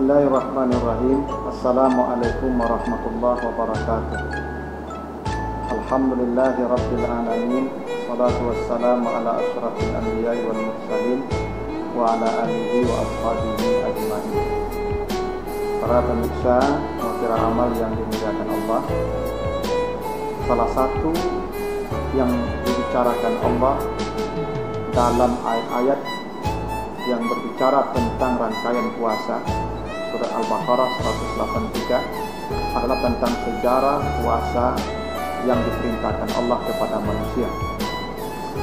Bismillahirrahmanirrahim. Assalamualaikum warahmatullahi wabarakatuh. Alhamdulillahi rabbil alamin. Salatu wassalamu ala asyrafil anbiya'i wal mursalin wa ala alihi wa ashabihi ajma'in. Para pemirsa Mutiara Amal yang dimuliakan Allah, salah satu yang dibicarakan Allah dalam ayat-ayat yang berbicara tentang rangkaian puasa, Surat Al-Baqarah 183, adalah tentang sejarah puasa yang diperintahkan Allah kepada manusia.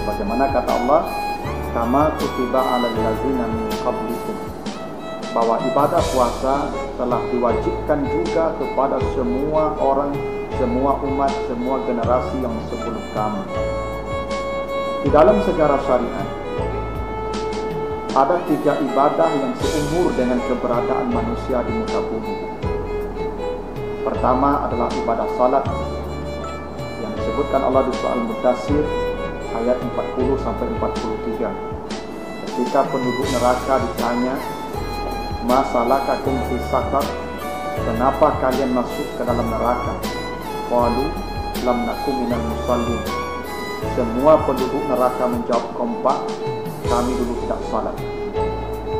Bagaimana kata Allah, kama kutiba 'alal ladzina min qablikum, bahwa ibadah puasa telah diwajibkan juga kepada semua orang, semua umat, semua generasi yang sebelum kamu. Di dalam sejarah syariat ada 3 ibadah yang seumur dengan keberadaan manusia di muka bumi. Pertama adalah ibadah salat yang disebutkan Allah di surah Al-Mudaththir ayat 40-43. Ketika penduduk neraka ditanya, ma salakakum fi saqar, kenapa kalian masuk ke dalam neraka? Qalu lam nakum minal musallin. Semua penduduk neraka menjawab kompak, kami dulu tidak salat.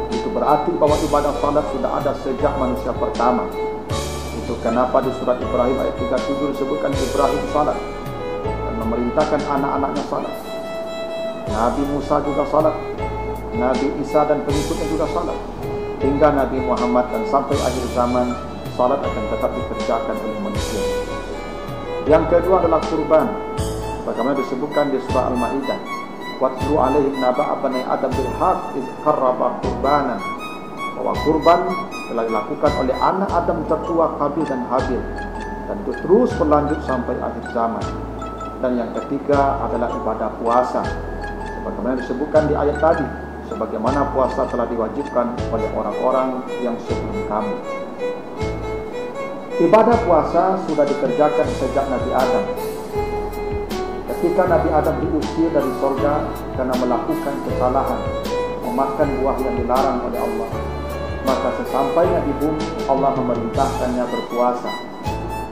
Itu berarti bahwa ibadah salat sudah ada sejak manusia pertama. Itu kenapa di surat Ibrahim ayat 37 disebutkan Ibrahim salat dan memerintahkan anak-anaknya salat. Nabi Musa juga salat, Nabi Isa dan pengikutnya juga salat, hingga Nabi Muhammad, dan sampai akhir zaman salat akan tetap dikerjakan oleh manusia. Yang kedua adalah kurban. Bagaimana disebutkan di surah Al-Maidah, watlu alaihim naba'a bani adam bil haqq iz qarraba qurbanan, bahwa kurban telah dilakukan oleh anak Adam tertua Qabil dan Habil, dan itu terus berlanjut sampai akhir zaman. Dan yang ketiga adalah ibadah puasa, sebagaimana disebutkan di ayat tadi, sebagaimana puasa telah diwajibkan oleh orang-orang yang sebelum kamu. Ibadah puasa sudah dikerjakan sejak Nabi Adam. Ketika Nabi Adam diusir dari surga karena melakukan kesalahan, memakan buah yang dilarang oleh Allah, maka sesampainya di bumi Allah memerintahkannya berpuasa.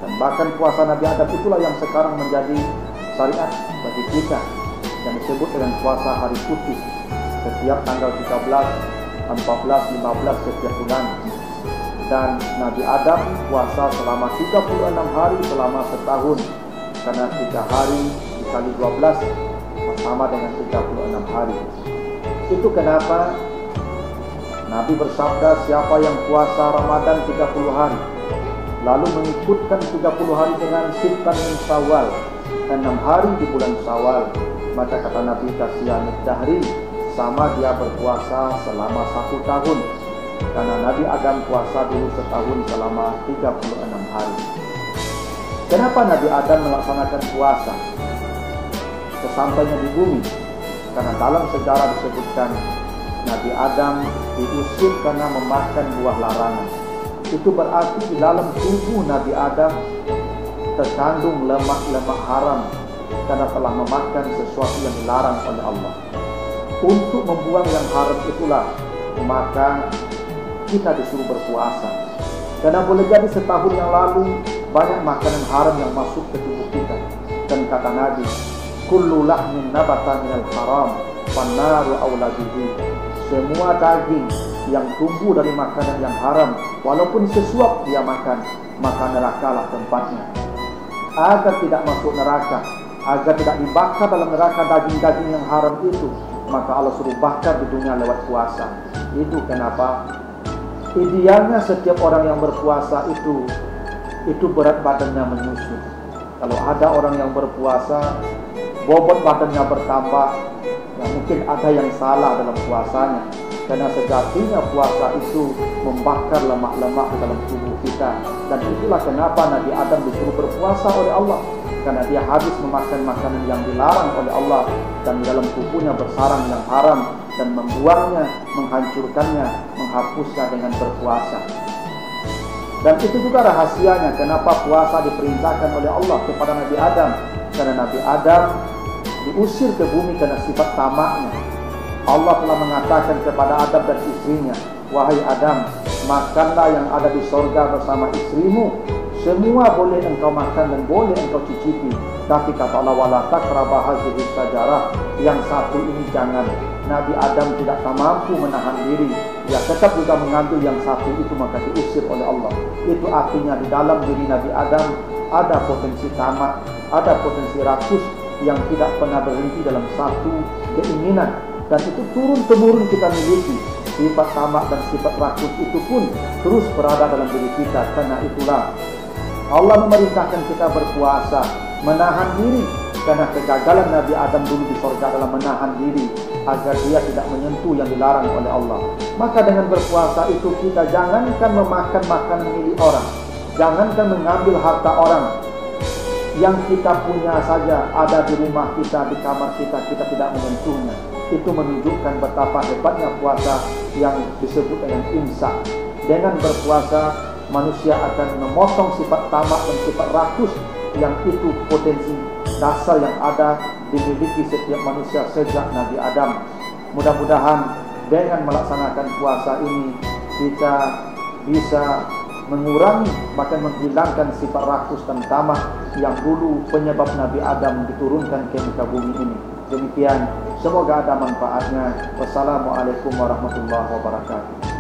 Dan bahkan puasa Nabi Adam itulah yang sekarang menjadi syariat bagi kita, yang disebut dengan puasa hari putih, setiap tanggal 13, 14, 15 setiap bulan. Dan Nabi Adam puasa selama 36 hari selama setahun, karena 3 hari kali 12 sama dengan 36 hari. Itu kenapa Nabi bersabda, siapa yang puasa Ramadan 30 hari lalu mengikutkan 30 hari dengan sittan min Syawal, 6 hari di bulan Syawal, maka kata Nabi, kasiyamid dahri, sama dia berpuasa selama 1 tahun. Karena Nabi Adam puasa dulu setahun selama 36 hari. Kenapa Nabi Adam melaksanakan puasa sesampainya di bumi? Karena dalam sejarah disebutkan Nabi Adam diusir karena memakan buah larangan. Itu berarti di dalam tubuh Nabi Adam terkandung lemak-lemak haram karena telah memakan sesuatu yang dilarang oleh Allah. Untuk membuang yang haram itulah maka kita disuruh berpuasa. Karena boleh jadi setahun yang lalu banyak makanan haram yang masuk ke tubuh kita. Dan kata Nabi, kullu lahmin nabata minal haram fannaru aula bihi, semua daging yang tumbuh dari makanan yang haram, walaupun sesuap dia makan, maka nerakalah tempatnya. Agar tidak masuk neraka, agar tidak dibakar dalam neraka daging-daging yang haram itu, maka Allah suruh bakar di dunia lewat puasa. Itu kenapa idealnya setiap orang yang berpuasa itu berat badannya menyusut. Kalau ada orang yang berpuasa bobot badannya bertambah, ya mungkin ada yang salah dalam puasanya. Karena sejatinya puasa itu membakar lemak-lemak di dalam tubuh kita. Dan itulah kenapa Nabi Adam disuruh berpuasa oleh Allah, karena dia habis memakan makanan yang dilarang oleh Allah, dan di dalam tubuhnya bersarang yang haram, dan membuangnya, menghancurkannya, menghapusnya dengan berpuasa. Dan itu juga rahasianya kenapa puasa diperintahkan oleh Allah kepada Nabi Adam. Karena Nabi Adam diusir ke bumi karena sifat tamaknya. Allah telah mengatakan kepada Adam dan istrinya, wahai Adam, makanlah yang ada di sorga bersama istrimu. Semua boleh engkau makan dan boleh engkau cicipi. Tapi kata Allah, wala taqrabu hadhihi syajarah, yang satu ini jangan. Nabi Adam tidak mampu menahan diri, dia tetap juga mengambil yang satu itu, maka diusir oleh Allah. Itu artinya di dalam diri Nabi Adam ada potensi tamak, ada potensi rakus yang tidak pernah berhenti dalam satu keinginan, dan itu turun-temurun kita miliki. Sifat tamak dan sifat rakus itu pun terus berada dalam diri kita. Karena itulah Allah memerintahkan kita berpuasa, menahan diri, karena kegagalan Nabi Adam dulu di surga adalah menahan diri agar dia tidak menyentuh yang dilarang oleh Allah. Maka dengan berpuasa itu kita jangankan memakan makanan milik orang, jangankan mengambil harta orang yang kita punya saja, ada di rumah kita, di kamar kita, kita tidak menyentuhnya. Itu menunjukkan betapa hebatnya puasa yang disebut dengan imsak. Dengan berpuasa, manusia akan memotong sifat tamak dan sifat rakus yang itu potensi dasar yang ada dimiliki setiap manusia sejak Nabi Adam. Mudah-mudahan dengan melaksanakan puasa ini kita bisa mengurangi, bahkan menghilangkan sifat rakus dan tamak yang dulu penyebab Nabi Adam diturunkan ke muka bumi ini. Demikian, semoga ada manfaatnya. Wassalamualaikum warahmatullahi wabarakatuh.